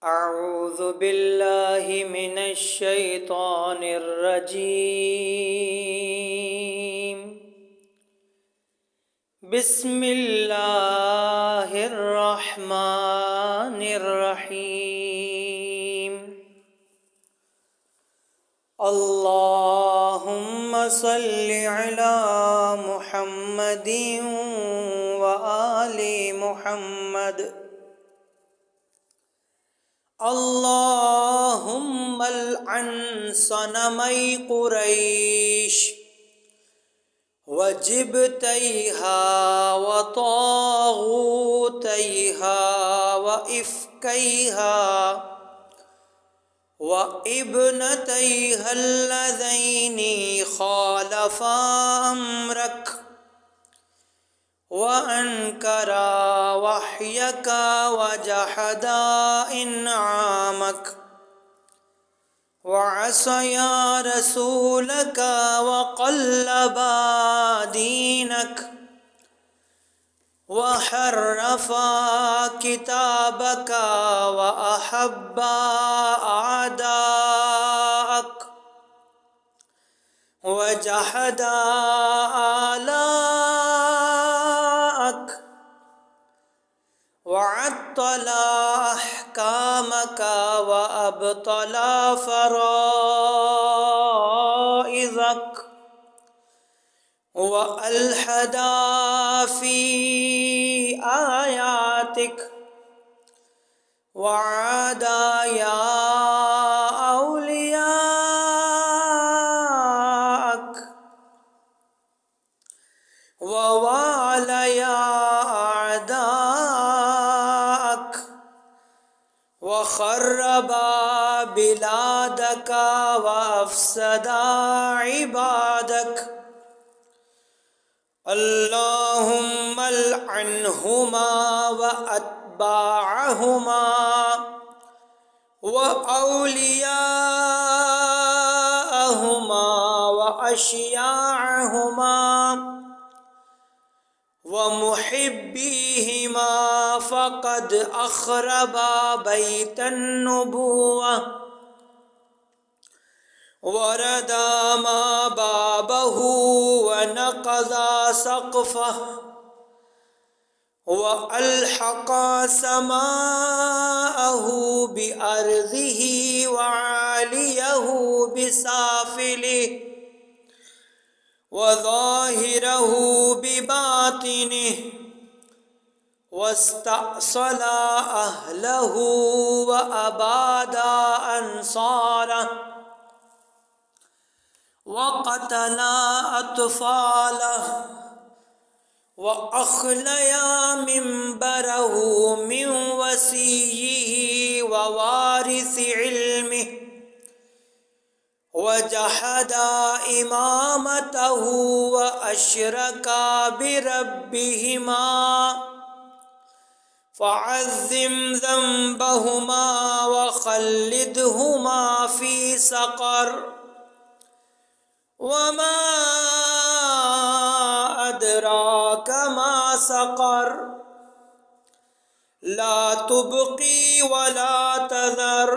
अऊज़ु बिल्लाहि मिनश शैतानिर रजीम। बिस्मिल्लाहिर रहमानिर रहीम। अल्लाहुम्मा सल्लि अला मुहम्मदिन व आलि मुहम्मद। अल्लाहुम्मा अल्अन सनमै कुरैश व जिब्तैहा व तागूतैहा व इफ्कैहा व इब्नतैहा अल्लज़ैनि खालफा अम्रक व अनकरा वह्यका व जहदा इन्आमक व असया रसूलका व क़ल्लबा दीनक व हर्रफा किताबका व अहब्बा आदाअक व जहदा आलाअक व अत्तला अहकामका व अबतला फराइज़क व अलहदा फी आयातिक व आदा या औलियाक व वालया आदाक व खर्रबा बिलादका व अफसदा इबादक। अल्लाहुम्मा अलअनहुमा व अत्बाअहुमा व औलियाअहुमा व अशियाअहुमा व मुहिब्बिहिमा फ़क़द अख़रबा बैतन नुबुव्वह वरदा मा बाबहु व नक़ज़ा सक़फ़ह व अल्हक़ा समाअहु बिअर्ज़िही व आलियहु बिसाफ़िलिही व ज़ाहिरहु बिबातिनिही वस्तअसला अहलहु व अबादा अंसारह व क़तला अत्फ़ालह व अख़लया मिंबरहु मिन वसीय्यिही व वारिसि इल्मिही व जहदा इमामतहु व अशरका बिरब्बिहिमा फ़अज़्ज़िम ज़ंबहुमा व ख़ल्लिदहुमा फ़ी सक़र वमा अदराक मा सक़र ला तुबक़ी वला तज़र।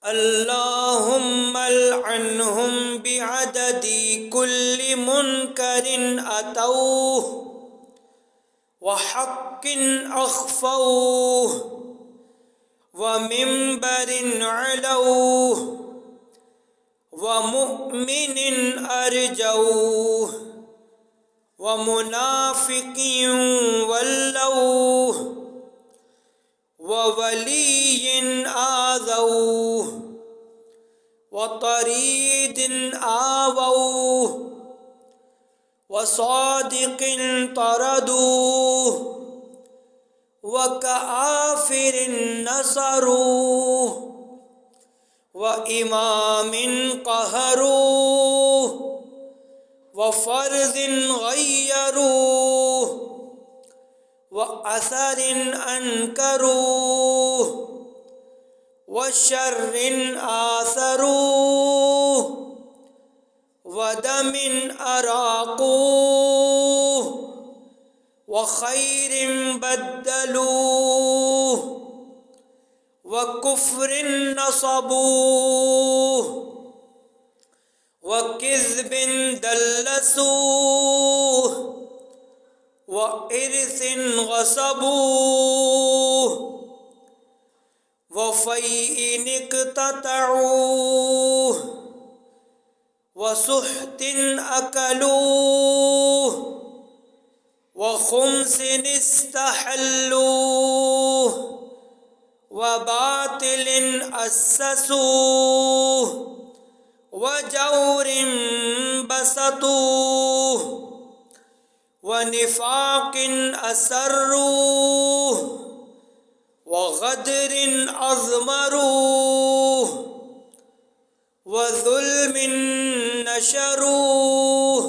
अल्लाहुम्मा अलअनहुम बिअददि कुल्लि मुनकरिन अतौह व हक़्क़िन अख़फ़ौह व मिंबरिन अलौह व मुअ्मिनिन अर्जौह व मुनाफ़िक़िन वल्लौह व वलिय्यिन आज़ौह व तरीदिन आवौह व सादिक़िन तरदूह व काफ़िरिन नसरूह व इमामिन क़हरूह व फ़र्ज़िन ग़य्यरूह व असरिन अनकरूह व शर्रिन आसरूह व दमिन अराक़ूह व खैरिन बद्दलूह कुफ्रिन नसबूह व किज़्बिन दल्लसूह व इरसिन गसबूह व फ़ैइन इक़्ततऊह व सुहतिन अकलूह व खुम्सिन इस्तहल्लूह व बातिलिन अस्ससूह व जौरिन बसतूह व निफाकिन असर्रूह व गदरिन अज़मरूह व ज़ुल्मिन नशरूह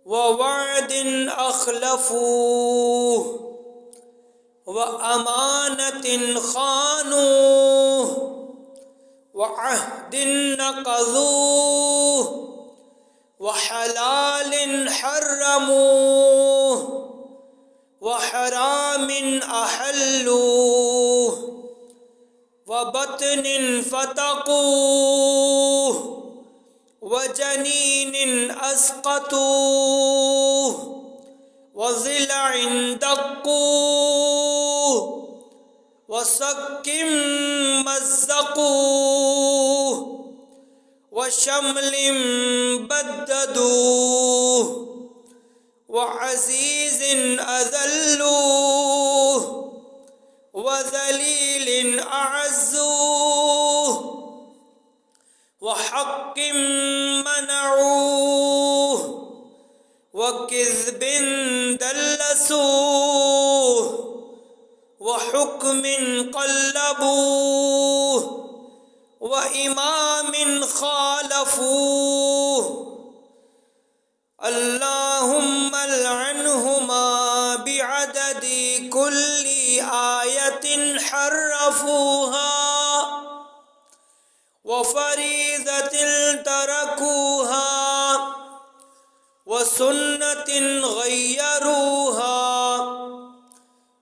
व वअदिन अख़लफ़ूह व अमानतिन ख़ानूह व अहदिन नक़ज़ूह व हलालिन हर्रमूह व हरामिन अहल्लूह व बतनिन फ़तक़ूह व जनीनिन अस्क़तूह व ज़िलअन दक़्क़ूह व सक्किम मज़्ज़क़ूह व शम्लिम बद्ददूह व अज़ीज़िन अज़ल्लूह व ज़लीलिन अअज़्ज़ूह व हक़्क़िन मनऊह व किज़्बिन दल्लसूह व हुक्मिन क़ल्लबूह व इमामिन ख़ालफ़ूह अल्लाहुम्मा लअन्हुमा बिअददि कुल्ली आयतिन हर्रफ़ूहा व फ़रीज़तिन तरकूहा व सुन्नतिन ग़य्यरूहा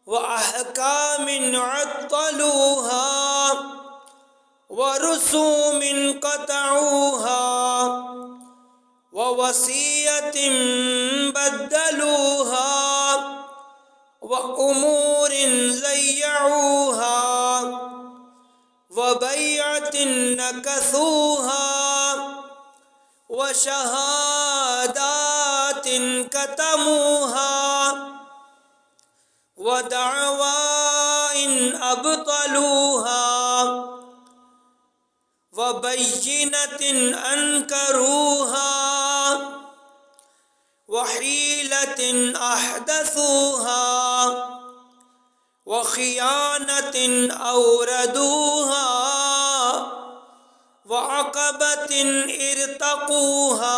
व अहकामिन अत्तलूहा व रुसूमिन क़तऊहा व वसीयतिन बद्दलूहा व उमूरिन ज़य्यऊहा व बैअतिन नकसूहा व शहादातिन कतमूहा व दअवाइन अबतलूहा व बय्यिनतिन अनकरूहा व हीलतिन अहदसूहा व खियानतिन औरदूहा व अक़बतिन इर्तक़ूहा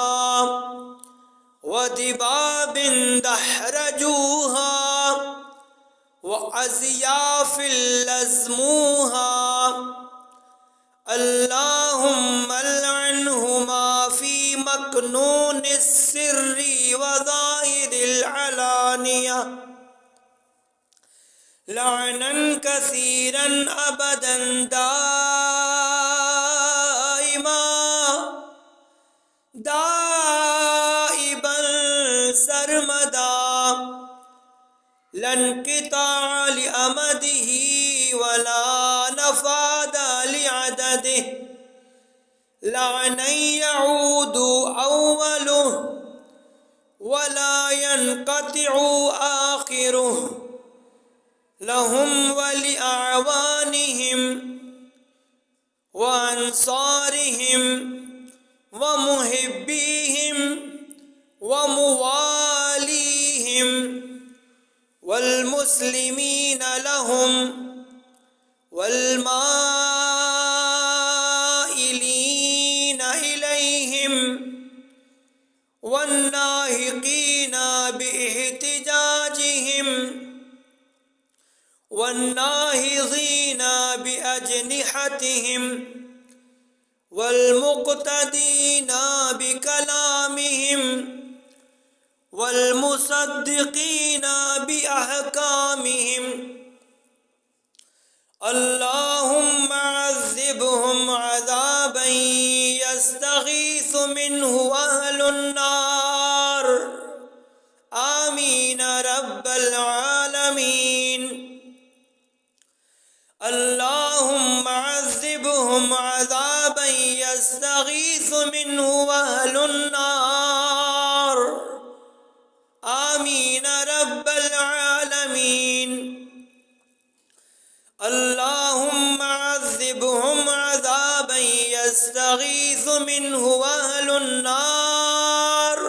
व दिबाबिन दहरजूहा व अज़याफ़िन लज़्मूहा अल्लाहुम्मा लअन्हुमा फ़ी मकनूनिस सिर्रि व ज़ाहिरिल अलानिया लअनन कसीरन अबदन दाइमा दाइबन सरमदा लनक़िता लिअमदिही वला नफ़ादा लिअददिही लअनन यऊदु अव्वलुहु वला यनक़तिउ आख़िरुहु लहुम व लिअअवानिहिम व अंसारिहिम व मुहिब्बीहिम व मुवालीहिम वल मुस्लिमीन लहुम वल माइलीन इलैहिम वन नाहिकीना बिइहतिजाजिहिम वन्नाहिज़ीना बिअजनिहतिहिम वल्मुक़्तदीना बिकलामिहिम वल्मुसद्दिक़ीना बिअहकामिहिम अल्लाहुम्मा मिन्हु अहलुन्नार आमीन रब्बल आलमीन। अल्लाहुम्मा अज़्ज़िबहुम अज़ाबन यस्तगीसु मिन्हु अहलुन्नार आमीन रब्बल आलमीन। अल्लाहुम्मा अज़्ज़िबहुम अज़ाबन यस्तगीसु मिन्हु अहलुन्नार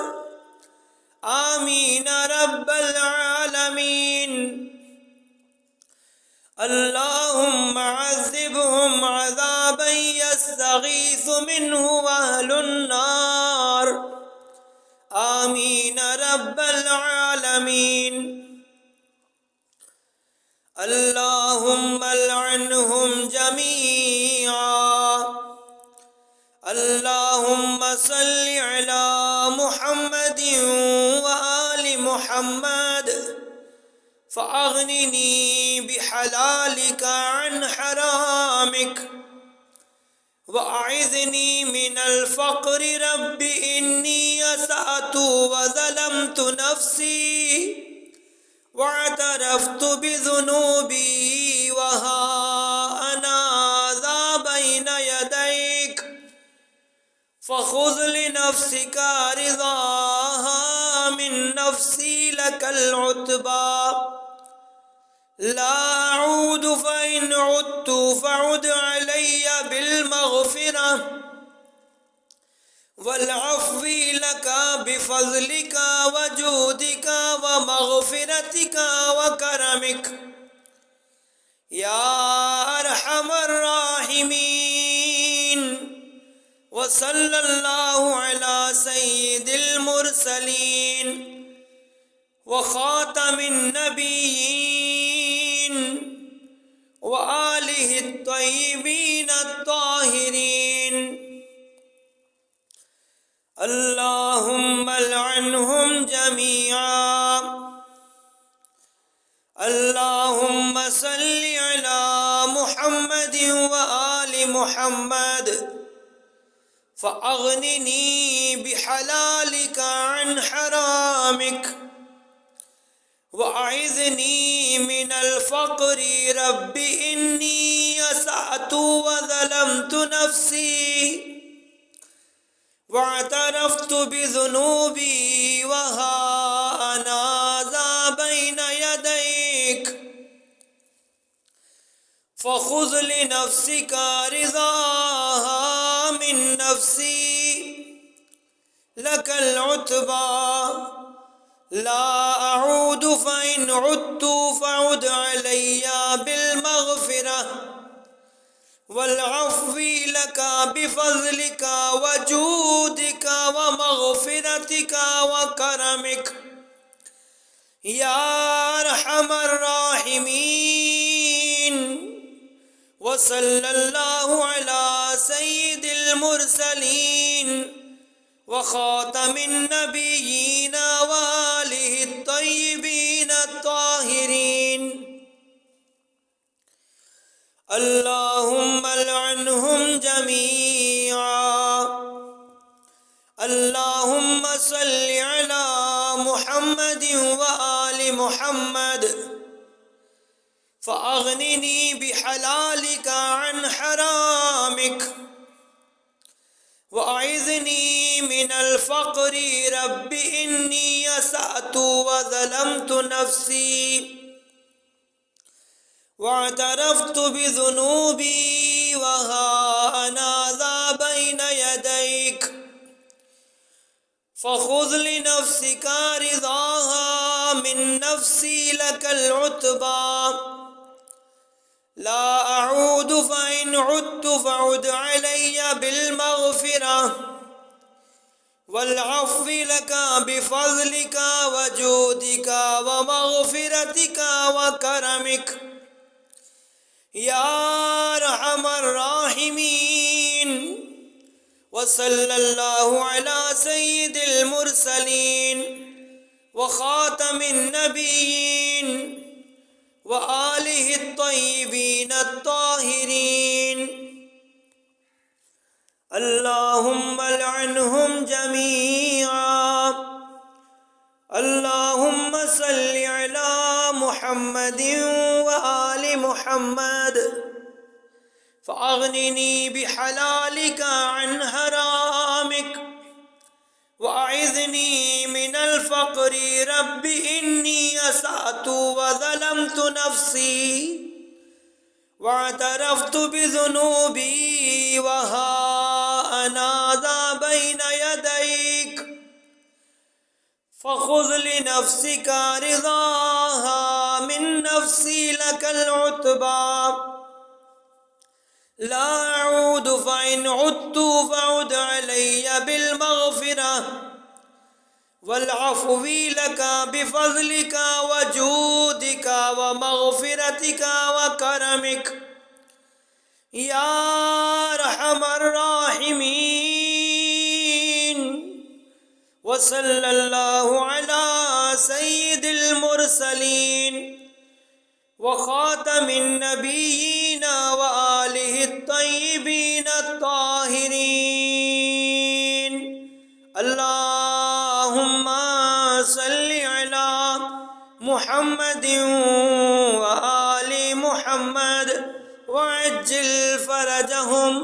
आमीन रब्बल आलमीन। अल्लाहुम्मा अज़्ज़िबहुम अज़ाबन यस्तगीसु मिन्हु अहलुन्नार आमीन रब्बल आलमीन। अल्लाहुम्मा लअनहुम जमीआ। अल्लाहुम्मा सल्लि अला मुहम्मदिन व आलि मुहम्मद फ़अग़निनी बिहलालिका अन हरामिक वअइज़नी मिनल फ़क़्रि रब्बि इन्नी असअतु व ज़लमतु नफ़्सी वअतरफ़्तु बिज़ुनूबी व हा अना ज़ा बैन यदैक फ़ख़ुज़ लिनफ़्सिका रिज़ाहा मिन नफ़्सी लकल उतबा ला अऊदु फ़इन उद्तु फ़अुद अलय्या बिलमग़फ़िरह वल अफ़्वी लका बिफ़ज़लिका व जूदिका व मग़फ़िरतिका व करमिक या अरहमर राहिमीन। व सल्लल्लाहु अला सय्यिदिल मुरसलीन व ख़ातमिन नबिय्यीन व आलिहि त्वय्यिबीन अत्ताहिरीन। अल्लाहुम्मा लअनहुम जमीआ। अल्लाहुम्मा सल्लि अला मुहम्मदिन व आलि मुहम्मद फ़अग़निनी बिहलालिका अन हरामिक वअइज़नी मिनल फ़क़्रि रब्बि इन्नी असअतु व ज़लमतु नफ़्सी वअतरफ़्तु बिज़ुनूबी व हा अना ज़ा बैन यदैक फ़ख़ुज़ लिनफ़्सिका रिज़ाहा मिन नफ़्सी लकल उतबा ला अऊदु फ़इन उद्तु फ़अुद अलय्या बिलमग़फ़िरह वल अफ़्वी लका बिफ़ज़लिका व जूदिका व मग़फ़िरतिका व करमिक या अरहमर राहिमीन। व सल्लल्लाहु अला सय्यिदिल मुरसलीन व ख़ातमिन नबिय्यीन व आलिहि त्वय्यिबीन अत्ताहिरीन। अल्लाहुम्मा लअनहुम जमीआ। अल्लाहुम्मा सल्लि अला मुहम्मदिन व आलि मुहम्मद फ़अग़निनी बिहलालिका अन हरामिक वअइज़नी मिनल फ़क़्रि रब्बि इन्नी असअतु व ज़लमतु नफ़्सी वअतरफ़्तु बिज़ुनूबी व हा अना ज़ा बैन यदैक फ़ख़ुज़ लिनफ़्सिका रिज़ाहा मिन नफ़्सी लकल उतबा ला अऊदु फ़इन उद्तु फ़अुद अलय्या बिलमग़फ़िरह वल अफ़्वी लका बिफ़ज़लिका व जूदिका व मग़फ़िरतिका व करमिक या अरहमर राहिमीन। व सल्लल्लाहु अला सय्यिदिल मुरसलीन व ख़ातमिन नबिय्यीन व आलिहि त्वय्यिबीन अत्ताहिरीन। अल्लाहुम्मा लअनहुम मुहम्मद फ़अग़निनी बिहलालिका अन हरामिक वअइज़नी मिनल फ़क़्रि रब्बि इन्नी असाअतु व ज़लमतु नफ़्सी वअतरफ़्तु बिज़ुनूबी व हा अना ज़ा बैन यदैक फ़ख़ुज़ लिनफ़्सिका रिज़ाहा मिन नफ़्सी लकल उतबा ला अऊदु फ़इन उद्तु फ़अुद अलय्या बिलमग़फ़िरा वल अफ़्वी लका बिफ़ज़लिका व जूदिका व मग़फ़िरतिका व करमिक या अरहमर राहिमीन। व सल्लल्लाहु अला सय्यिदिल मुरसलीन व ख़ातमिन नबिय्यीन व आलिहि त्तय्यिबीन त्ताहिरीन। अल्लाहुम्मा सल्लि अला मुहम्मदिन व आलि मुहम्मद व अज्जिल फ़रजहुम।